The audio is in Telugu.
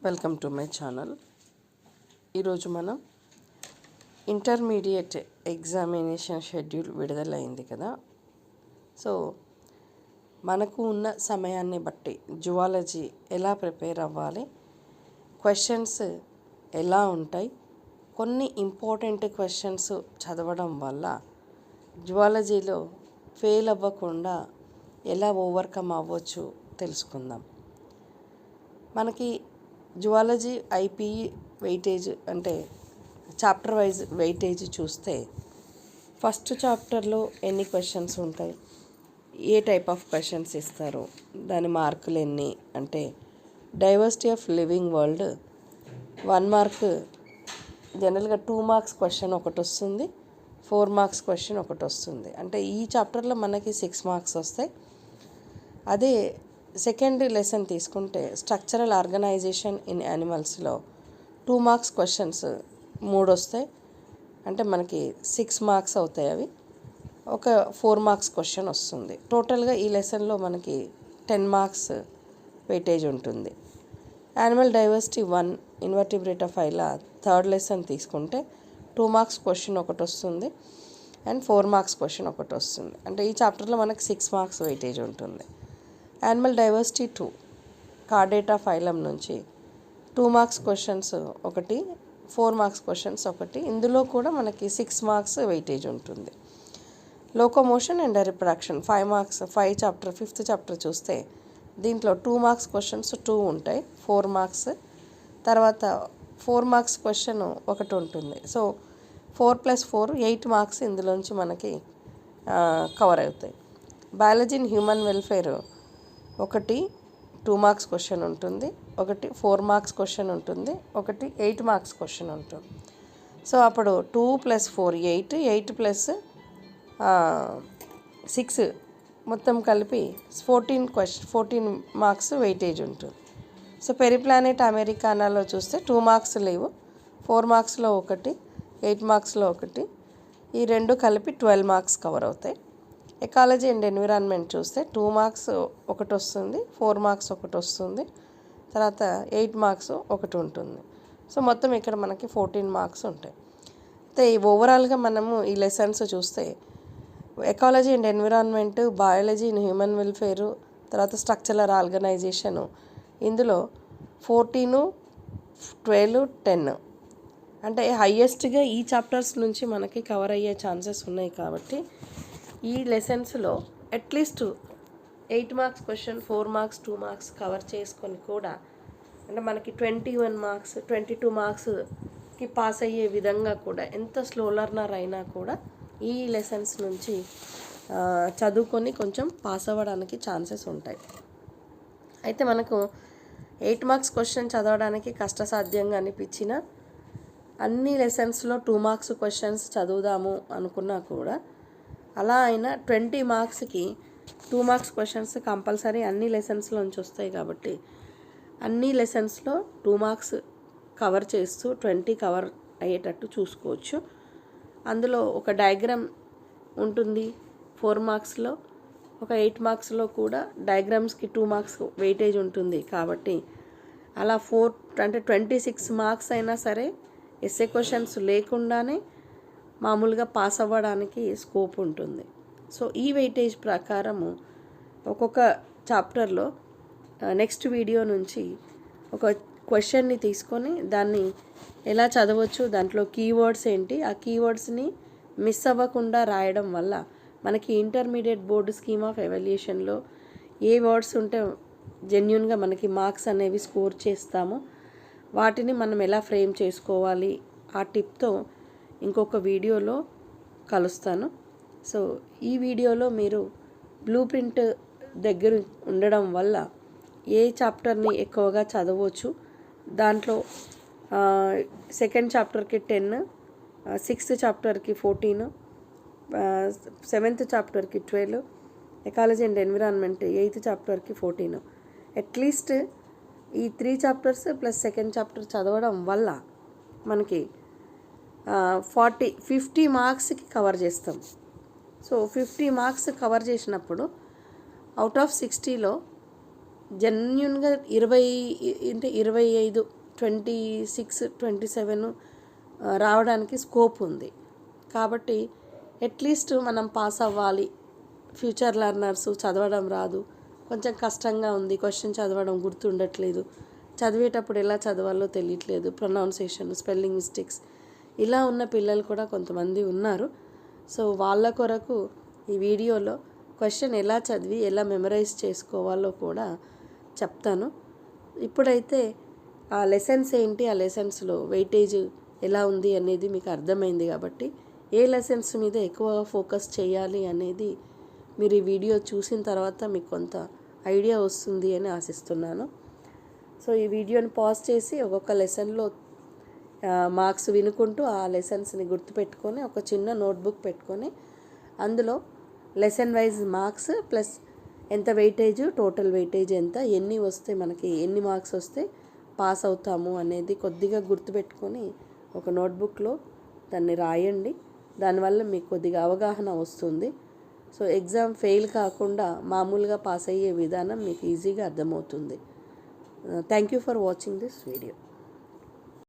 Welcome to my channel. ఈరోజు మనం ఇంటర్మీడియట్ ఎగ్జామినేషన్ షెడ్యూల్ విడుదలైంది కదా. సో మనకు ఉన్న సమయాన్ని బట్టి జువాలజీ ఎలా ప్రిపేర్ అవ్వాలి, క్వశ్చన్స్ ఎలా ఉంటాయి, కొన్ని ఇంపార్టెంట్ క్వశ్చన్స్ చదవడం వల్ల జువాలజీలో ఫెయిల్ అవ్వకుండా ఎలా ఓవర్కమ్ అవ్వచ్చు తెలుసుకుందాం. మనకి జువాలజీ ఐపీఈ వెయిటేజ్ అంటే చాప్టర్ వైజ్ వెయిటేజ్ చూస్తే ఫస్ట్ చాప్టర్లో ఎన్ని క్వశ్చన్స్ ఉంటాయి, ఏ టైప్ ఆఫ్ క్వశ్చన్స్ ఇస్తారు, దాని మార్కులు ఎన్ని అంటే diversity of living world 1 mark, జనరల్గా 2 మార్క్స్ క్వశ్చన్ ఒకటి వస్తుంది, 4 మార్క్స్ క్వశ్చన్ ఒకటి వస్తుంది. అంటే ఈ చాప్టర్లో మనకి 6 మార్క్స్ వస్తాయి. అదే సెకండ్ లెసన్ తీసుకుంటే స్ట్రక్చరల్ ఆర్గనైజేషన్ ఇన్ యానిమల్స్లో 2 మార్క్స్ క్వశ్చన్స్ 3 వస్తాయి. అంటే మనకి 6 మార్క్స్ అవుతాయి. అవి ఒక 4 మార్క్స్ క్వశ్చన్ వస్తుంది. టోటల్గా ఈ లెసన్లో మనకి 10 మార్క్స్ వెయిటేజ్ ఉంటుంది. యానిమల్ డైవర్సిటీ 1 ఇన్వర్టిబ్రేటా ఫైలా థర్డ్ లెసన్ తీసుకుంటే 2 మార్క్స్ క్వశ్చన్ ఒకటి వస్తుంది అండ్ 4 మార్క్స్ క్వశ్చన్ ఒకటి వస్తుంది. అంటే ఈ చాప్టర్లో మనకి 6 మార్క్స్ వెయిటేజ్ ఉంటుంది. యానిమల్ డైవర్సిటీ 2 కార్డేటా ఫైలం నుంచి 2 మార్క్స్ క్వశ్చన్స్ ఒకటి, 4 మార్క్స్ క్వశ్చన్స్ ఒకటి. ఇందులో కూడా మనకి 6 మార్క్స్ వెయిటేజ్ ఉంటుంది. Locomotion and reproduction 5 marks, 5th chapter చూస్తే దీంట్లో 2 మార్క్స్ క్వశ్చన్స్ 2 ఉంటాయి, 4 మార్క్స్. తర్వాత 4 మార్క్స్ క్వశ్చన్ ఒకటి ఉంటుంది. సో 4 + 4 8 మార్క్స్ ఇందులోంచి మనకి కవర్ అవుతాయి. బయాలజీ ఇన్ హ్యూమన్ వెల్ఫేర్ ఒకటి 2 మార్క్స్ క్వశ్చన్ ఉంటుంది, ఒకటి 4 మార్క్స్ క్వశ్చన్ ఉంటుంది, ఒకటి 8 మార్క్స్ క్వశ్చన్ ఉంటుంది. సో అప్పుడు 2 + 4 8, 8 + 6 మొత్తం కలిపి 14 మార్క్స్ వెయిటేజ్ ఉంటుంది. సో పెరిప్లానెట్ అమెరికానాలో చూస్తే 2 మార్క్స్ లేవు, 4 మార్క్స్లో ఒకటి, 8 మార్క్స్లో ఒకటి, ఈ రెండు కలిపి 12 మార్క్స్ కవర్ అవుతాయి. ఎకాలజీ అండ్ ఎన్విరాన్మెంట్ చూస్తే 2 మార్క్స్ ఒకటి వస్తుంది, 4 మార్క్స్ ఒకటి వస్తుంది, తర్వాత 8 మార్క్స్ ఒకటి ఉంటుంది. సో మొత్తం ఇక్కడ మనకి 14 మార్క్స్ ఉంటాయి. అయితే ఓవరాల్గా మనము ఈ లెసన్స్ చూస్తే ecology and environment, biology in human welfare, తర్వాత స్ట్రక్చరల్ ఆర్గనైజేషను, ఇందులో 14, 12, 10 అంటే హయ్యెస్ట్గా ఈ చాప్టర్స్ నుంచి మనకి కవర్ అయ్యే ఛాన్సెస్ ఉన్నాయి. కాబట్టి ఈ లెసన్స్లో at least 8 marks question, 4 marks, 2 marks cover చేసుకొని కూడా అంటే మనకి 21 మార్క్స్, 22 మార్క్స్కి పాస్ అయ్యే విధంగా కూడా ఎంత స్లో లెర్నర్ అయినా కూడా ఈ లెసన్స్ నుంచి చదువుకొని కొంచెం పాస్ అవ్వడానికి ఛాన్సెస్ ఉంటాయి. అయితే మనకు 8 మార్క్స్ క్వశ్చన్ చదవడానికి కష్టసాధ్యంగా అనిపించిన అన్ని లెసన్స్లో 2 మార్క్స్ క్వశ్చన్స్ చదువుదాము అనుకున్నా కూడా అలా అయినా 20 మార్క్స్కి 2 మార్క్స్ క్వశ్చన్స్ కంపల్సరీ అన్ని లెసన్స్లోంచి వస్తాయి. కాబట్టి అన్ని లెసన్స్లో 2 మార్క్స్ కవర్ చేస్తూ 20 కవర్ అయ్యేటట్టు చూసుకోవచ్చు. అందులో ఒక డయాగ్రామ్ ఉంటుంది 4 మార్క్స్లో, ఒక 8 మార్క్స్లో కూడా డయాగ్రామ్స్కి 2 మార్క్స్ వెయిటేజ్ ఉంటుంది. కాబట్టి అలా 26 మార్క్స్ అయినా సరే ఎస్ఏ క్వశ్చన్స్ లేకుండానే మామూలుగా పాస్ అవ్వడానికి స్కోప్ ఉంటుంది. సో ఈ వెయిటేజ్ ప్రకారము ఒక్కొక్క చాప్టర్లో నెక్స్ట్ వీడియో నుంచి ఒక క్వశ్చన్ని తీసుకొని దాన్ని ఎలా చదవచ్చు, దాంట్లో కీవర్డ్స్ ఏంటి, ఆ కీవర్డ్స్ని మిస్ అవ్వకుండా రాయడం వల్ల మనకి ఇంటర్మీడియట్ బోర్డు స్కీమ్ ఆఫ్ ఎవాల్యుయేషన్లో ఏ వర్డ్స్ ఉంటే జెన్యున్గా మనకి మార్క్స్ అనేవి స్కోర్ చేస్తామో వాటిని మనం ఎలా ఫ్రేమ్ చేసుకోవాలి ఆ టిప్తో ఇంకొక వీడియోలో కలుస్తాను. సో ఈ వీడియోలో మీరు బ్లూ ప్రింట్ దగ్గర ఉండడం వల్ల ఏ చాప్టర్ని ఎక్కువగా చదవచ్చు, దాంట్లో 2nd చాప్టర్కి 10, 6th చాప్టర్కి 14, 7th చాప్టర్కి 12, ecology and environment 8th చాప్టర్కి 14. At least ఈ 3 చాప్టర్స్ ప్లస్ 2nd చాప్టర్ చదవడం వల్ల మనకి 50 మార్క్స్కి కవర్ చేస్తాం. సో 50 మార్క్స్ కవర్ చేసినప్పుడు అవుట్ ఆఫ్ 60లో జెన్యున్గా 25 26 27 రావడానికి స్కోప్ ఉంది. కాబట్టి అట్లీస్ట్ మనం పాస్ అవ్వాలి. ఫ్యూచర్ లెర్నర్స్ చదవడం రాదు, కొంచెం కష్టంగా ఉంది, క్వశ్చన్ చదవడం గుర్తుండట్లేదు, చదివేటప్పుడు ఎలా చదవాలో తెలియట్లేదు, ప్రొనౌన్సియేషన్, స్పెల్లింగ్ మిస్టేక్స్ ఇలా ఉన్న పిల్లలు కూడా కొంతమంది ఉన్నారు. సో వాళ్ళ కొరకు ఈ వీడియోలో క్వశ్చన్ ఎలా చదివి ఎలా మెమరైజ్ చేసుకోవాలో కూడా చెప్తాను. ఇప్పుడైతే ఆ లెసన్స్ ఏంటి, ఆ లెసన్స్లో వెయిటేజ్ ఎలా ఉంది అనేది మీకు అర్థమైంది. కాబట్టి ఏ లెసన్స్ మీద ఎక్కువ ఫోకస్ చేయాలి అనేది మీరు ఈ వీడియో చూసిన తర్వాత మీకు కొంత ఐడియా వస్తుంది అని ఆశిస్తున్నాను. సో ఈ వీడియోని పాజ్ చేసి ఒక్కొక్క లెసన్లో మార్క్స్ వినుకుంటూ ఆ లెసన్స్ని గుర్తుపెట్టుకొని ఒక చిన్న నోట్బుక్ పెట్టుకొని అందులో లెసన్ వైజ్ మార్క్స్ ప్లస్ ఎంత వెయిటేజ్, టోటల్ వెయిటేజ్ ఎంత, ఎన్ని వస్తే మనకి ఎన్ని మార్క్స్ వస్తే పాస్ అవుతాము అనేది కొద్దిగా గుర్తుపెట్టుకొని ఒక నోట్బుక్లో దాన్ని రాయండి. దానివల్ల మీకు కొద్దిగా అవగాహన వస్తుంది. సో ఎగ్జామ్ ఫెయిల్ కాకుండా మామూలుగా పాస్ అయ్యే విధానం మీకు ఈజీగా అర్థమవుతుంది. Thank you for watching this video.